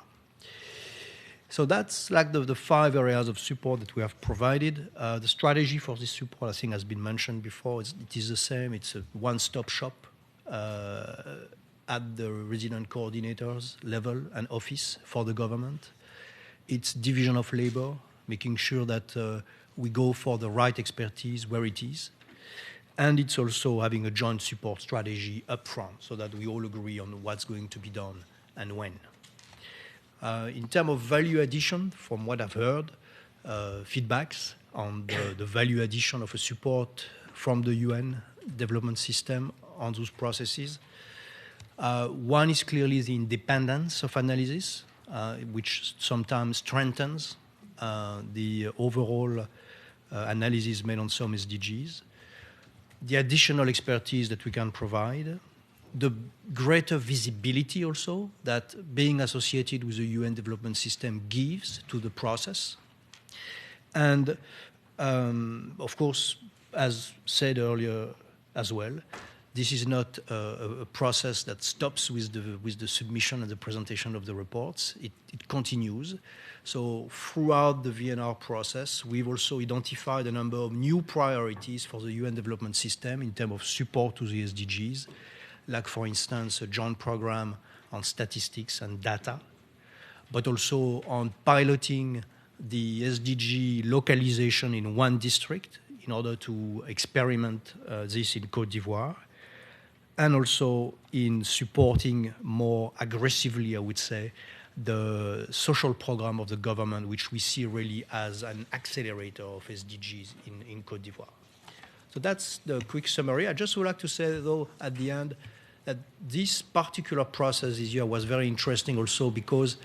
Speaker 7: So that's like the 5 areas of support that we have provided. The strategy for this support, I think, has been mentioned before. It is the same. It's a one-stop shop at the resident coordinators level and office for the government. It's division of labor, making sure that we go for the right expertise where it is. And it's also having a joint support strategy up front so that we all agree on what's going to be done and when. In terms of value addition, from what I've heard, feedbacks on the value addition of a support from the UN development system on those processes. One is clearly the independence of analysis, which sometimes strengthens the overall analysis made on some SDGs. The additional expertise that we can provide, the greater visibility also that being associated with the UN development system gives to the process. And of course, as said earlier as well, this is not a process that stops with the submission and the presentation of the reports. It continues. So throughout the VNR process, we've also identified a number of new priorities for the UN development system in terms of support to the SDGs, like, for instance, a joint program on statistics and data, but also on piloting the SDG localization in one district in order to experiment this in Cote d'Ivoire, and also in supporting more aggressively, I would say, the social program of the government, which we see really as an accelerator of SDGs in Cote d'Ivoire. So that's the quick summary. I just would like to say, though, at the end, that this particular process this year was very interesting also because,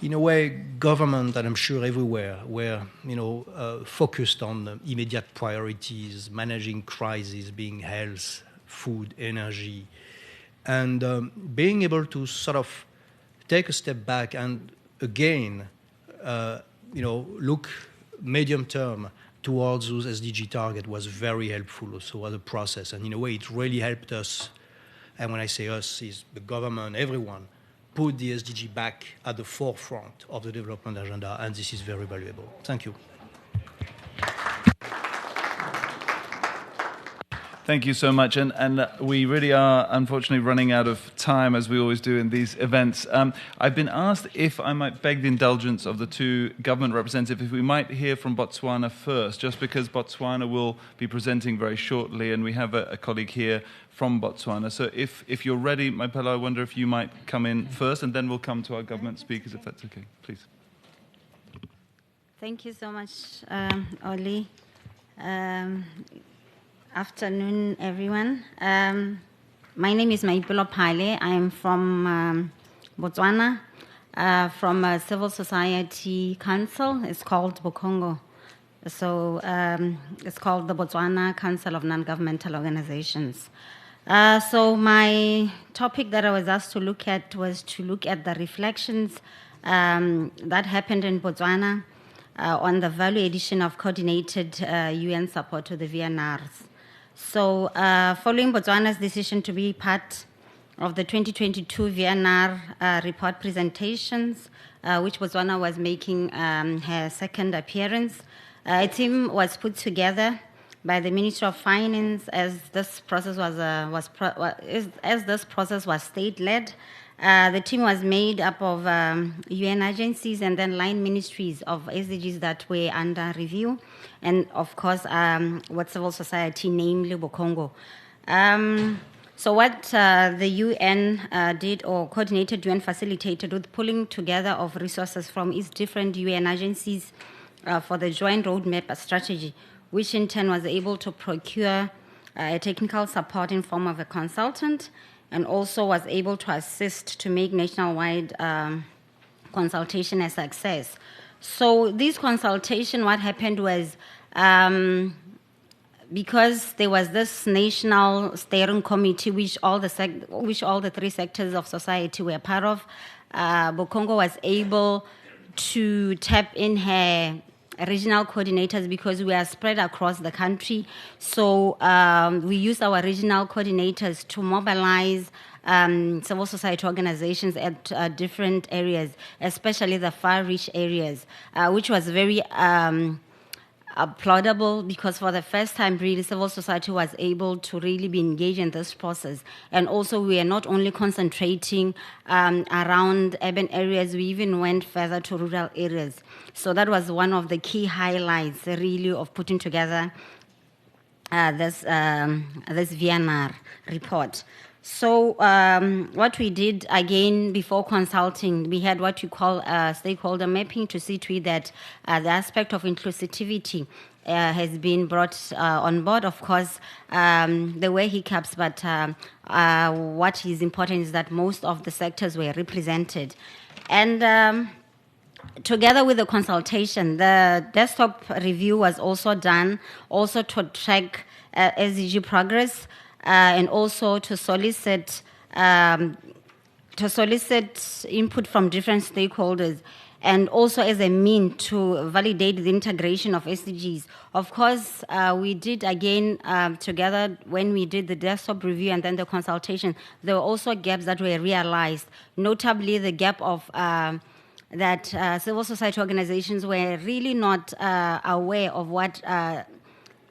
Speaker 7: in a way, government, and I'm sure everywhere, were focused on immediate priorities, managing crises, being health, food, energy, and being able to sort of take a step back and again, look medium term towards those SDG targets was very helpful also as a process. And in a way, it really helped us. And when I say us, is the government, everyone, put the SDG back at the forefront of the development agenda, and this is very valuable. Thank you.
Speaker 1: Thank you so much. And we really are, unfortunately, running out of time, as we always do in these events. I've been asked if I might beg the indulgence of the 2 government representatives, if we might hear from Botswana first, just because Botswana will be presenting very shortly, and we have a colleague here from Botswana. So if you're ready, Maipela, I wonder if you might come in first, and then we'll come to our government speakers, if that's okay. Please.
Speaker 8: Thank you so much, Oli. Afternoon, everyone. My name is Maipelo Pale. I am from Botswana, from a civil society council. It's called Bokongo. So it's called the Botswana Council of Non-Governmental Organizations. So my topic that I was asked to look at was to look at the reflections that happened in Botswana on the value addition of coordinated UN support to the VNRs. So following Botswana's decision to be part of the 2022 VNR report presentations, which Botswana was making her second appearance, a team was put together by the Ministry of Finance as this process was state-led. The team was made up of UN agencies and then line ministries of SDGs that were under review, and of course, what civil society, namely Bokongo. So what the UN did, or coordinated UN facilitated, with pulling together of resources from its different UN agencies for the joint roadmap strategy, which in turn was able to procure technical support in form of a consultant, and also was able to assist to make nationwide consultation a success. So this consultation, what happened was, because there was this national steering committee, which all the three sectors of society were part of, Bokongo was able to tap in her regional coordinators because we are spread across the country. So we use our regional coordinators to mobilize civil society organizations at different areas, especially the far-reach areas, which was very applaudable because for the first time, really, civil society was able to really be engaged in this process. And also, we are not only concentrating around urban areas, we even went further to rural areas. So that was one of the key highlights, really, of putting together this VNR report. So what we did, again, before consulting, we had what you call stakeholder mapping to see to it that the aspect of inclusivity has been brought on board. Of course, there were hiccups, but what is important is that most of the sectors were represented. And together with the consultation, the desktop review was also done, also to track SDG progress, and also to solicit input from different stakeholders, and also as a mean to validate the integration of SDGs. Of course, we did again together when we did the desktop review and then the consultation. There were also gaps that were realized, notably the gap of that civil society organizations were really not aware of what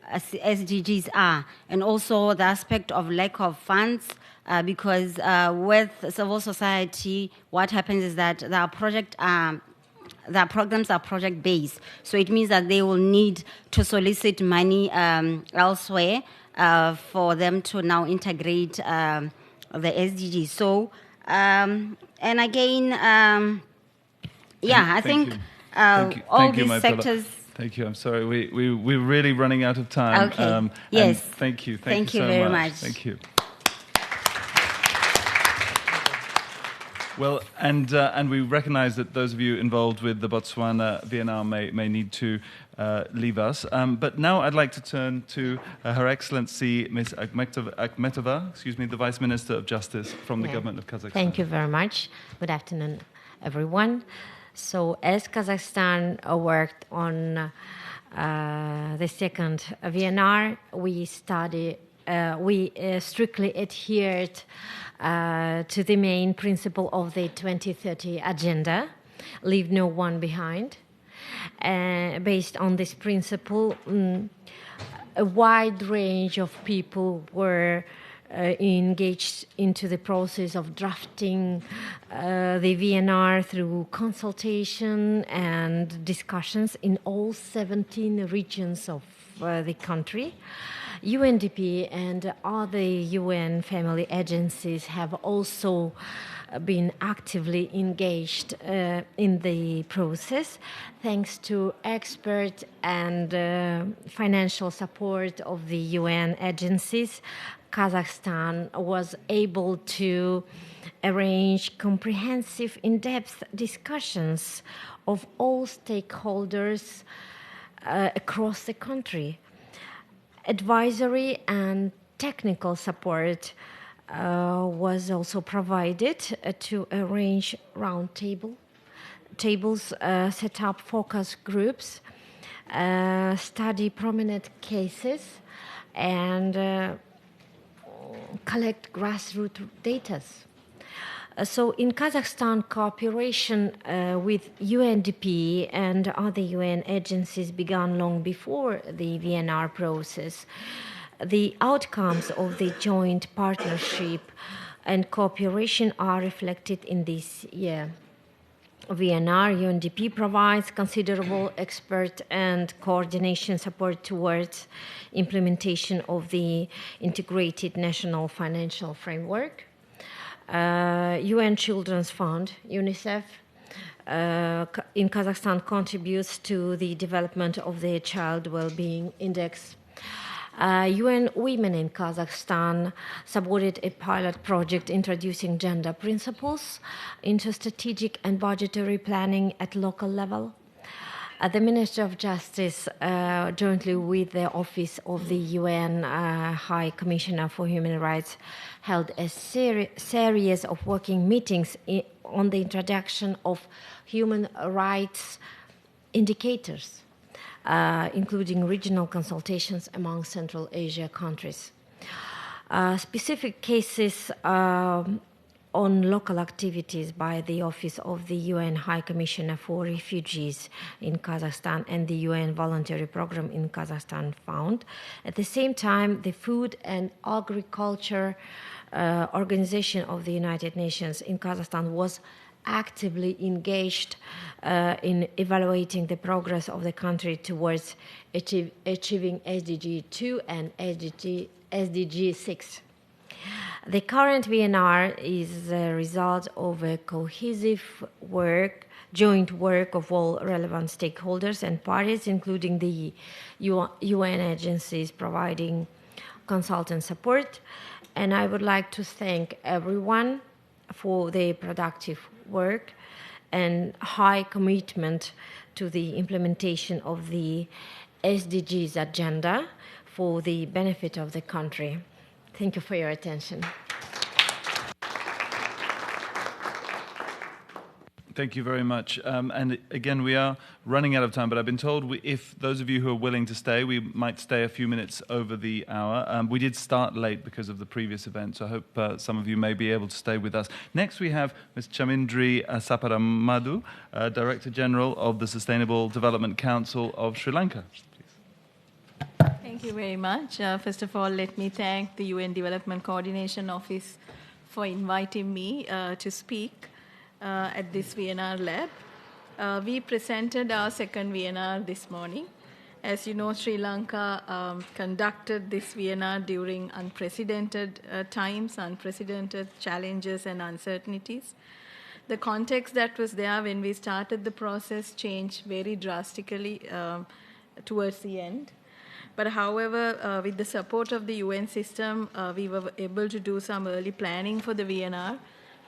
Speaker 8: SDGs are, and also the aspect of lack of funds, because with civil society, what happens is that the programs are project-based, so it means that they will need to solicit money elsewhere for them to now integrate the SDGs. So, and again, I think all these sectors.
Speaker 1: Thank you. I'm sorry. We're really running out of time.
Speaker 8: Okay. Yes.
Speaker 1: Thank you.
Speaker 8: Thank
Speaker 1: you
Speaker 8: you
Speaker 1: so
Speaker 8: very much.
Speaker 1: Thank you. Well, and we recognise that those of you involved with the Botswana VNR may need to leave us. But now I'd like to turn to Her Excellency Ms. Akhmetova, the Vice Minister of Justice from the Government of Kazakhstan.
Speaker 9: Thank you very much. Good afternoon, everyone. So as Kazakhstan worked on the second VNR, we strictly adhered to the main principle of the 2030 agenda, leave no one behind. Based on this principle, a wide range of people were engaged into the process of drafting the VNR through consultation and discussions in all 17 regions of the country. UNDP and other UN family agencies have also been actively engaged in the process, thanks to expert and financial support of the UN agencies. Kazakhstan was able to arrange comprehensive, in-depth discussions of all stakeholders across the country. Advisory and technical support was also provided to arrange tables, set up focus groups, study prominent cases, and collect grassroots data. So in Kazakhstan, cooperation with UNDP and other UN agencies began long before the VNR process. The outcomes of the joint partnership and cooperation are reflected in this year. VNR UNDP provides considerable expert and coordination support towards implementation of the integrated national financial framework. UN Children's Fund, UNICEF, in Kazakhstan contributes to the development of the Child Wellbeing Index. UN Women in Kazakhstan supported a pilot project introducing gender principles into strategic and budgetary planning at local level. The Ministry of Justice, jointly with the Office of the UN High Commissioner for Human Rights, held a series of working meetings on the introduction of human rights indicators, including regional consultations among Central Asia countries. Specific cases on local activities by the Office of the UN High Commissioner for Refugees in Kazakhstan and the UN Voluntary Program in Kazakhstan found. At the same time, the Food and Agriculture Organization of the United Nations in Kazakhstan was actively engaged in evaluating the progress of the country towards achieving SDG 2 and SDG 6. The current VNR is a result of a cohesive joint work of all relevant stakeholders and parties, including the UN agencies providing consultant support. And I would like to thank everyone for their productive work and high commitment to the implementation of the SDGs agenda for the benefit of the country. Thank you for your attention.
Speaker 1: Thank you very much. And again, we are running out of time, but I've been told if those of you who are willing to stay, we might stay a few minutes over the hour. We did start late because of the previous event, so I hope some of you may be able to stay with us. Next, we have Ms. Chamindri Saparamadhu, Director General of the Sustainable Development Council of Sri Lanka.
Speaker 10: Thank you very much. First of all, let me thank the UN Development Coordination Office for inviting me to speak at this VNR lab. We presented our second VNR this morning. As you know, Sri Lanka conducted this VNR during unprecedented times, unprecedented challenges and uncertainties. The context that was there when we started the process changed very drastically towards the end. But however, with the support of the UN system, we were able to do some early planning for the VNR,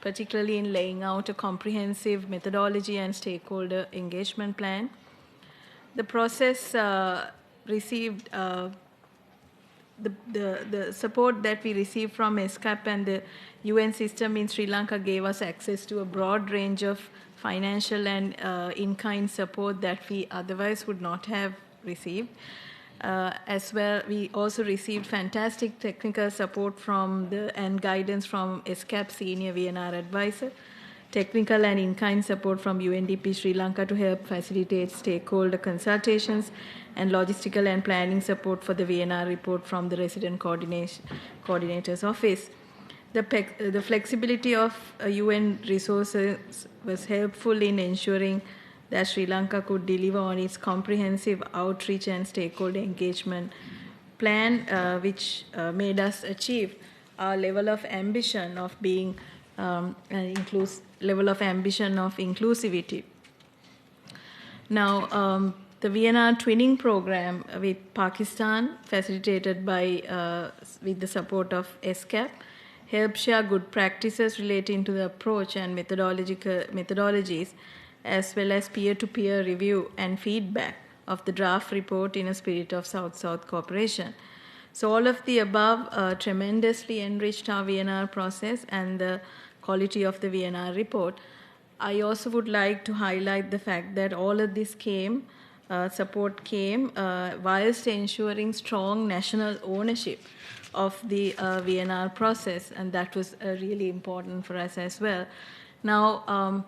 Speaker 10: particularly in laying out a comprehensive methodology and stakeholder engagement plan. The process received the support that we received from ESCAP and the UN system in Sri Lanka gave us access to a broad range of financial and in-kind support that we otherwise would not have received. As well, we also received fantastic technical support and guidance from ESCAP Senior VNR Advisor, technical and in-kind support from UNDP Sri Lanka to help facilitate stakeholder consultations, and logistical and planning support for the VNR report from the Resident Coordinator's Office. The flexibility of UN resources was helpful in ensuring that Sri Lanka could deliver on its comprehensive outreach and stakeholder engagement plan which made us achieve our level of ambition of being level of ambition of inclusivity. Now, the VNR twinning program with Pakistan, facilitated by with the support of SCAP, helps share good practices relating to the approach and methodologies, as well as peer-to-peer review and feedback of the draft report in a spirit of South-South cooperation. So all of the above tremendously enriched our VNR process and the quality of the VNR report. I also would like to highlight the fact that all of this support came whilst ensuring strong national ownership of the VNR process, and that was really important for us as well. Now,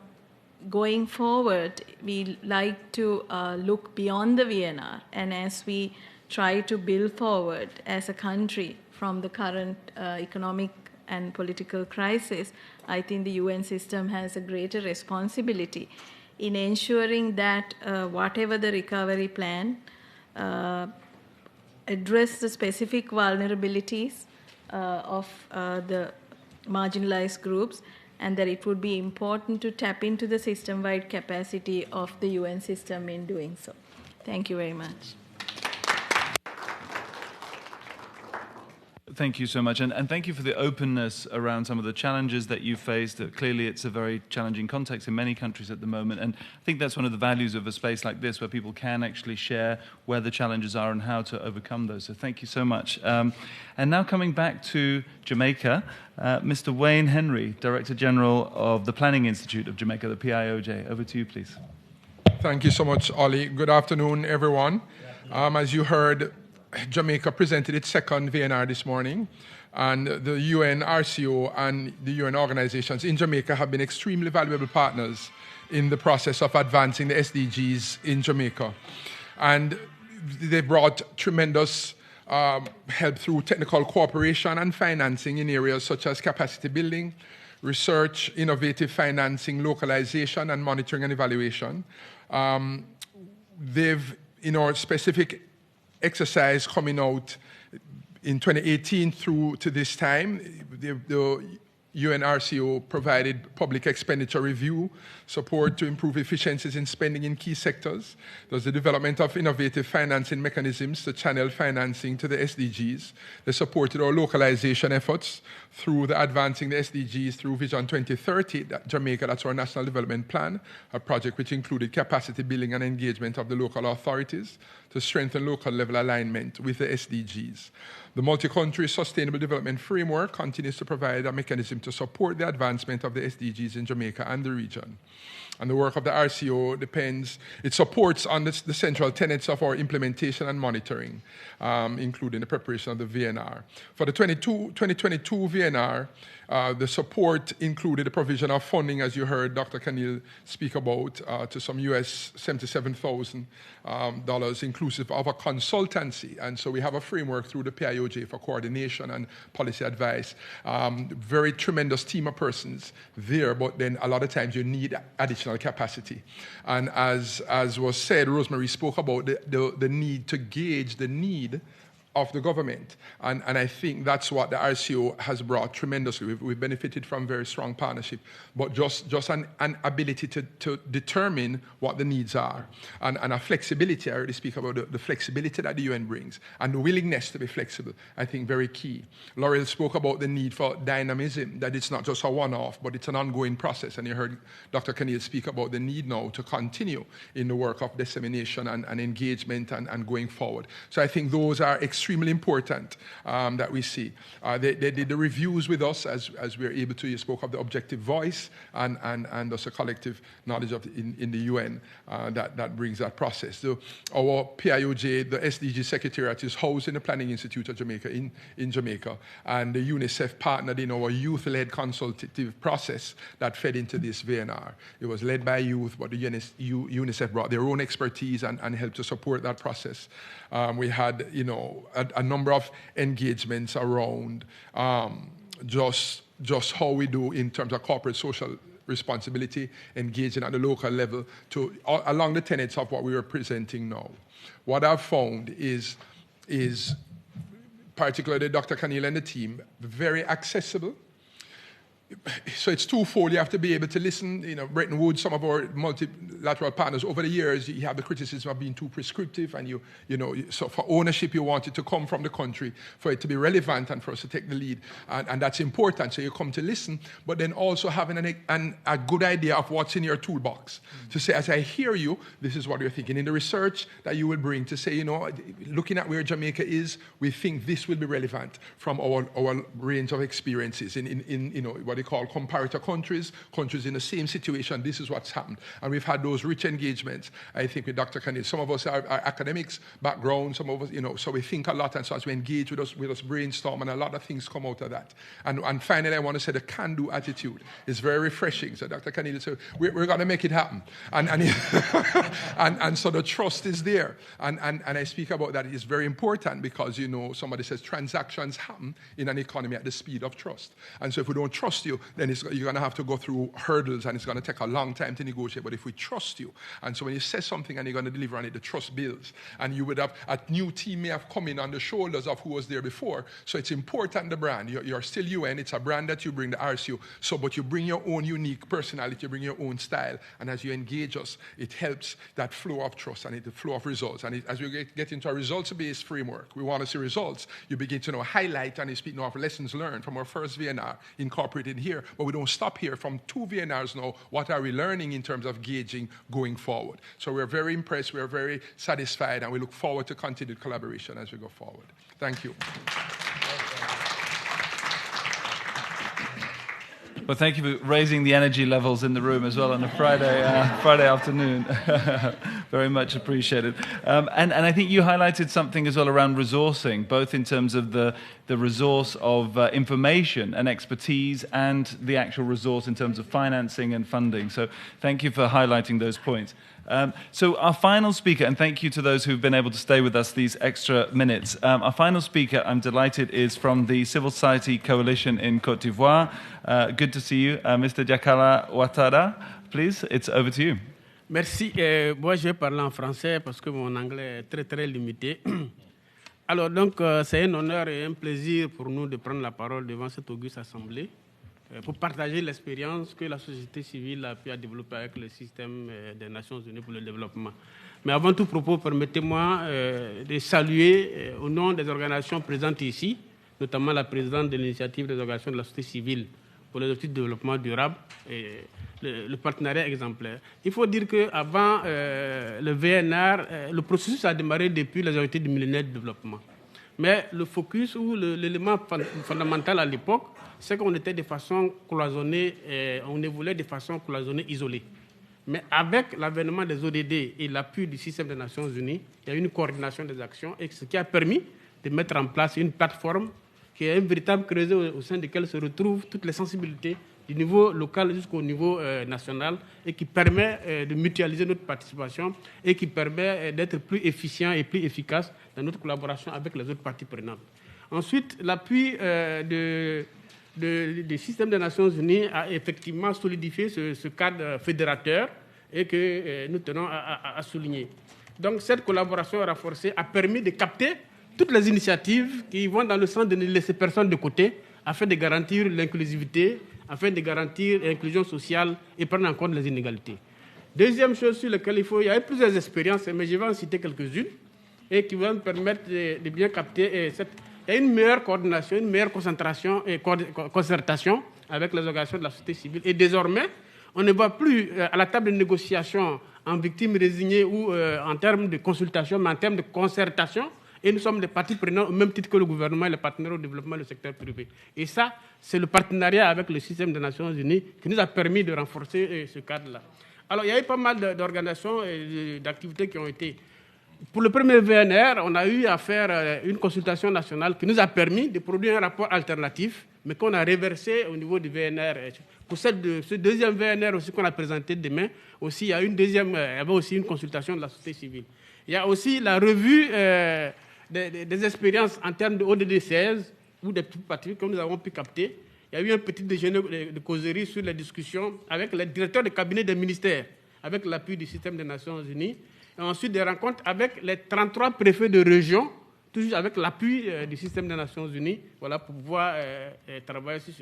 Speaker 10: going forward, we like to look beyond the VNR, and as we try to build forward as a country from the current economic and political crisis, I think the UN system has a greater responsibility in ensuring that whatever the recovery plan address the specific vulnerabilities of the marginalized groups, and that it would be important to tap into the system-wide capacity of the UN system in doing so. Thank you very much.
Speaker 1: Thank you so much, and thank you for the openness around some of the challenges that you faced. Clearly, it's a very challenging context in many countries at the moment, and I think that's one of the values of a space like this, where people can actually share where the challenges are and how to overcome those. So thank you so much. And now coming back to Jamaica, Mr. Wayne Henry, Director General of the Planning Institute of Jamaica, the PIOJ. Over to you, please.
Speaker 11: Thank you so much, Ollie. Good afternoon, everyone. As you heard, Jamaica presented its second VNR this morning, and the UN RCO and the UN organizations in Jamaica have been extremely valuable partners in the process of advancing the SDGs in Jamaica. And they brought tremendous help through technical cooperation and financing in areas such as capacity building, research, innovative financing, localization, and monitoring and evaluation. They've, in our specific exercise coming out in 2018 through to this time, the UNRCO provided public expenditure review support to improve efficiencies in spending in key sectors. There's the development of innovative financing mechanisms to channel financing to the SDGs. They supported our localization efforts through the advancing the SDGs through Vision 2030, Jamaica, that's our National Development Plan, a project which included capacity building and engagement of the local authorities to strengthen local level alignment with the SDGs. The multi-country sustainable development framework continues to provide a mechanism to support the advancement of the SDGs in Jamaica and the region. And the work of the RCO it supports on the central tenets of our implementation and monitoring, including the preparation of the VNR. For the 2022 VNR, the support included the provision of funding, as you heard Dr. Conille speak about, to some US $77,000, inclusive of a consultancy. And so we have a framework through the PIOJ for coordination and policy advice. Very tremendous team of persons there, but then a lot of times you need additional capacity. And as was said, Rosemary spoke about the need to gauge the need of the government. And I think that's what the RCO has brought tremendously. We've benefited from very strong partnership, but just an ability to determine what the needs are. And a flexibility, I already speak about the flexibility that the UN brings, and the willingness to be flexible, I think very key. Laurel spoke about the need for dynamism, that it's not just a one-off, but it's an ongoing process. And you heard Dr. Conille speak about the need now to continue in the work of dissemination and engagement and going forward. So I think those are extremely important that we see. They did the reviews with us as we were able to. You spoke of the objective voice and also collective knowledge in the UN that brings that process. So our PIOJ, the SDG Secretariat, is housed in the Planning Institute of Jamaica in Jamaica, and the UNICEF partnered in our youth-led consultative process that fed into this VNR. It was led by youth, but the UNICEF brought their own expertise and helped to support that process. We had, a number of engagements around just how we do in terms of corporate social responsibility, engaging at the local level along the tenets of what we are presenting now. What I've found is particularly Dr. Conille and the team, very accessible. So it's twofold. You have to be able to listen. Bretton Woods, some of our multilateral partners over the years, you have the criticism of being too prescriptive, and so for ownership, you want it to come from the country, for it to be relevant, and for us to take the lead, and that's important. So you come to listen, but then also having a good idea of what's in your toolbox to say, as I hear you, this is what you're thinking in the research that you will bring to say, looking at where Jamaica is, we think this will be relevant from our range of experiences in what they call comparator countries in the same situation. This is what's happened. And we've had those rich engagements, I think, with Dr. Conille. Some of us are academics background, some of us, so we think a lot, and so as we engage with us brainstorm, and a lot of things come out of that. And finally, I want to say the can-do attitude is very refreshing. So Dr. Conille said, we're going to make it happen. And so the trust is there. And I speak about that. It's very important because, somebody says transactions happen in an economy at the speed of trust. And so if we don't trust you, then you're going to have to go through hurdles, and it's going to take a long time to negotiate. But if we trust you, and so when you say something and you're going to deliver on it, the trust builds. And you would have a new team may have come in on the shoulders of who was there before. So it's important, the brand. You're still UN. It's a brand that you bring, the RSU. But you bring your own unique personality, you bring your own style. And as you engage us, it helps that flow of trust and the flow of results. And as we get into a results-based framework, we want to see results. You begin to highlight, and you speak of lessons learned from our first VNR, incorporated here, but we don't stop here. From 2 VNRs now, what are we learning in terms of gauging going forward? So we're very impressed, we're very satisfied, and we look forward to continued collaboration as we go forward. Thank you.
Speaker 1: Well, thank you for raising the energy levels in the room as well on a Friday afternoon. Very much appreciated. And I think you highlighted something as well around resourcing, both in terms of the resource of information and expertise, and the actual resource in terms of financing and funding. So thank you for highlighting those points. So our final speaker, and thank you to those who've been able to stay with us these extra minutes. Our final speaker, I'm delighted, is from the Civil Society Coalition in Cote d'Ivoire. Good to see you. Mr. Jakala Ouattara, please, it's over to you.
Speaker 12: Merci. Moi, je vais parler en français parce que mon anglais est très, très limité. Alors, donc, c'est un honneur et un plaisir pour nous de prendre la parole devant cette auguste assemblée pour partager l'expérience que la société civile a pu développer avec le système des Nations Unies pour le développement. Mais avant tout propos, permettez-moi de saluer au nom des organisations présentes ici, notamment la présidente de l'initiative des organisations de la société civile pour les objectifs de développement durable et le partenariat exemplaire. Il faut dire qu'avant le VNR, le processus a démarré depuis les objectifs du millénaire de développement. Mais le focus ou l'élément fondamental à l'époque, c'est qu'on était de façon cloisonnée, on évoluait de façon cloisonnée, isolée. Mais avec l'avènement des ODD et l'appui du système des Nations Unies, il y a eu une coordination des actions, et ce qui a permis de mettre en place une plateforme qui est un véritable creuset au sein duquel se retrouvent toutes les sensibilités du niveau local jusqu'au niveau national, et qui permet de mutualiser notre participation et qui permet d'être plus efficient et plus efficace dans notre collaboration avec les autres parties prenantes. Ensuite, l'appui du système des Nations Unies a effectivement solidifié ce cadre fédérateur et que nous tenons à souligner. Donc cette collaboration renforcée a permis de capter toutes les initiatives qui vont dans le sens de ne laisser personne de côté afin de garantir l'inclusivité, afin de garantir l'inclusion sociale et prendre en compte les inégalités. Deuxième chose sur laquelle il y a eu plusieurs expériences, mais je vais en citer quelques-unes et qui vont me permettre de bien capter il y a une meilleure coordination, une meilleure concentration et concertation avec les organisations de la société civile. Et désormais, on ne va plus à la table de négociation en victime résignée ou en termes de consultation, mais en termes de concertation. Et nous sommes des parties prenantes au même titre que le gouvernement et les partenaires au développement du secteur privé. Et ça, c'est le partenariat avec le système des Nations Unies qui nous a permis de renforcer ce cadre-là. Alors, il y a eu pas mal d'organisations et d'activités qui ont été... Pour le premier VNR, on a eu à faire une consultation nationale qui nous a permis de produire un rapport alternatif, mais qu'on a reversé au niveau du VNR. Pour ce deuxième VNR aussi qu'on a présenté demain, aussi, il y avait aussi une consultation de la société civile. Il y a aussi la revue des expériences en termes de ODD 16 ou des petites parties que nous avons pu capter. Il y a eu un petit déjeuner de causerie sur les discussions avec les directeurs de cabinet des ministères, avec l'appui du système des Nations Unies. Et ensuite des rencontres avec les 33 préfets de région toujours avec l'appui du système des Nations Unies, voilà, pour pouvoir travailler sur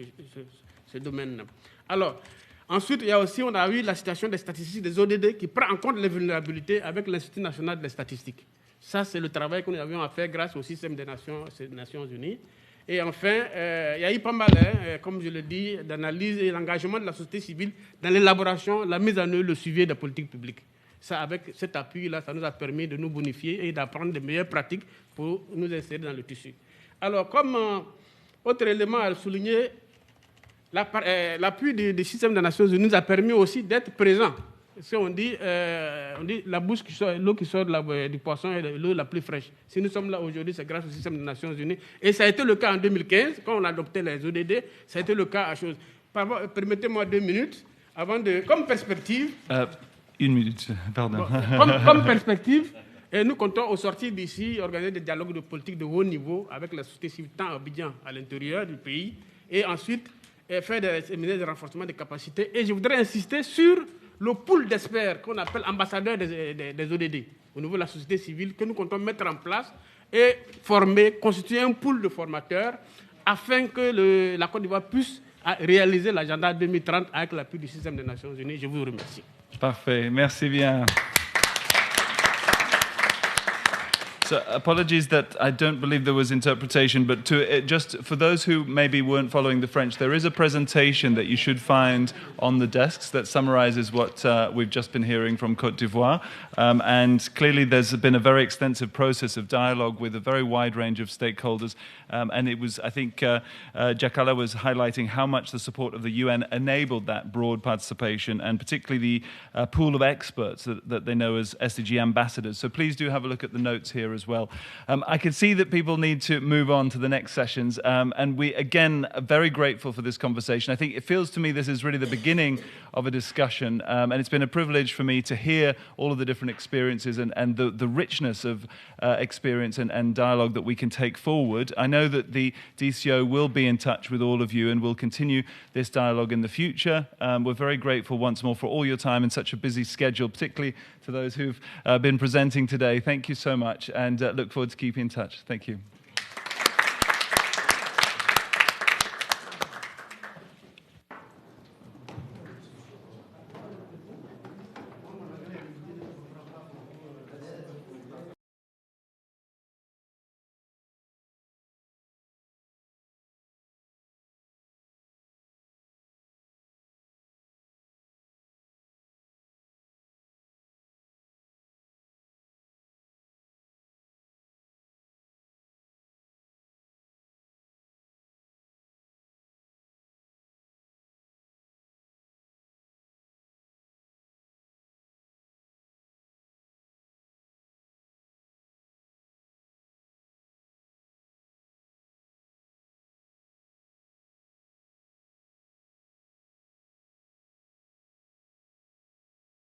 Speaker 12: ce domaine-là. Alors, ensuite, on a eu la situation des statistiques des ODD qui prend en compte les vulnérabilités avec l'Institut national des statistiques. Ça, c'est le travail que nous avions à faire grâce au système des Nations Unies. Et enfin, il y a eu pas mal, comme je le dis, d'analyse et l'engagement de la société civile dans l'élaboration, la mise en œuvre, le suivi des politiques publiques. Ça, avec cet appui-là, ça nous a permis de nous bonifier et d'apprendre de meilleures pratiques pour nous insérer dans le tissu. Alors, comme autre élément à souligner, l'appui du système des Nations Unies nous a permis aussi d'être présents. Parce qu'on dit, la bouche qui sort, l'eau qui sort du poisson est l'eau la plus fraîche. Si nous sommes là aujourd'hui, c'est grâce au système des Nations Unies. Et ça a été le cas en 2015, quand on a adopté les ODD, ça a été le cas à chose. Permettez-moi 2 minutes, avant de, comme perspective...
Speaker 1: 1 minute, pardon.
Speaker 12: Comme perspective, et nous comptons au sortir d'ici organiser des dialogues de politique de haut niveau avec la société civile, tant à Abidjan, à l'intérieur du pays, et ensuite faire des séminaires de renforcement des capacités. Et je voudrais insister sur le pool d'experts qu'on appelle ambassadeurs des ODD au niveau de la société civile que nous comptons mettre en place et former, constituer un pool de formateurs afin que la Côte d'Ivoire puisse réaliser l'agenda 2030 avec l'appui du système des Nations Unies. Je vous remercie.
Speaker 1: Parfait, merci bien. So apologies that I don't believe there was interpretation, but just for those who maybe weren't following the French, there is a presentation that you should find on the desks that summarizes what we've just been hearing from Côte d'Ivoire. And clearly there's been a very extensive process of dialogue with a very wide range of stakeholders. And it was, I think, Jakala was highlighting how much the support of the UN enabled that broad participation, and particularly the pool of experts that they know as SDG ambassadors. So please do have a look at the notes here as well. I can see that people need to move on to the next sessions, and we, again, are very grateful for this conversation. I think it feels to me this is really the beginning of a discussion, and it's been a privilege for me to hear all of the different experiences and the richness of experience and dialogue that we can take forward. I know that the DCO will be in touch with all of you and will continue this dialogue in the future. We're very grateful once more for all your time in such a busy schedule, particularly to those who've been presenting today. Thank you so much, and look forward to keeping in touch. Thank you.